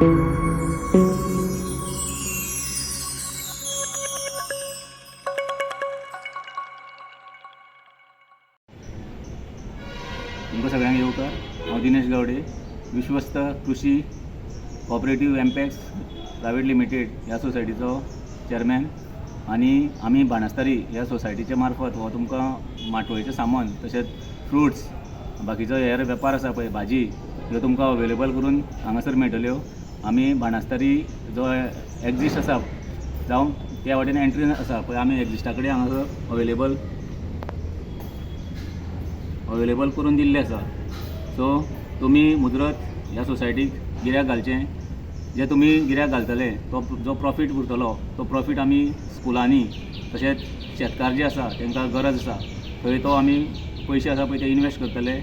तुमकां सगळ्यांक येवकार. हांव दिनेश गावडे, विश्वस्त कृषी कॉपरेटीव एम्पॅक्स प्रायवेट लिमिटेड ह्या सोसायटीचो चेअरमॅन. आनी आमी बाणस्तारी ह्या सोसायटीचे मार्फत हो तुमकां माटोळेचें सामान तशेंच फ्रुट्स बाकीचो हेर वेपार आसा पळय भाजी ह्यो तुमकां अवेलेबल करून हांगासर मेळटल्यो. आमी बाणस्तारी जो एक्झिस्ट आसा जावं त्या वाटेन एंट्री आसा पळय आमी एक्झिस्टा कडेन हांगासर अवेलेबल करून दिल्ले आसा. सो तुमी मुजरत ह्या सोसायटीक गिऱ्याक घालचें. जे तुमी गिऱ्याक घालतले तो जो प्रॉफीट उरतलो तो प्रॉफीट आमी स्कुलांनी तशेंच शेतकार जे आसा तांकां गरज आसा थंय तो आमी पयशे आसा पळय ते इनवेस्ट करतले,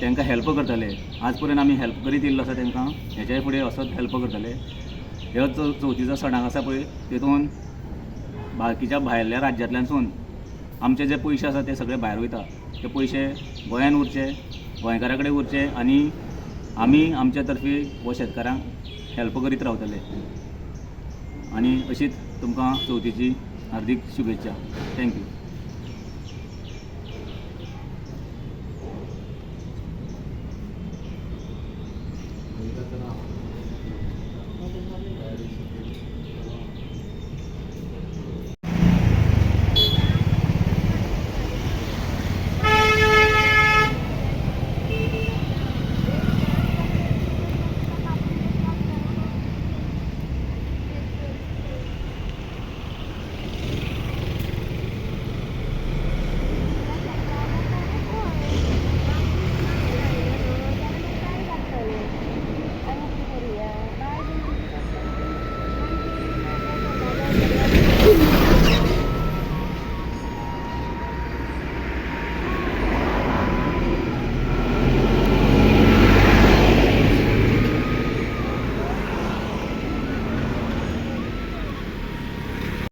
तांकां हेल्प करतले. आज पर्यंत आमी हेल्प करीत येयल्लो आसा तांकां, हेच्याय फुडें असोच हेल्प करतले. ह्यो चवथीचो सणाक आसा पळय तितून बाकीच्या भायल्या राज्यांतल्यानसून आमचे जे पयशे आसा ते सगळे भायर वयता. ते पयशे गोंयान उरचे, गोंयकारा कडेन उरचे आनी आमी आमच्या तर्फी हो शेतकारांक हेल्प करीत रावतले. आनी अशीच तुमकां चवथीची हार्दीक शुभेच्छा. थँक्यू.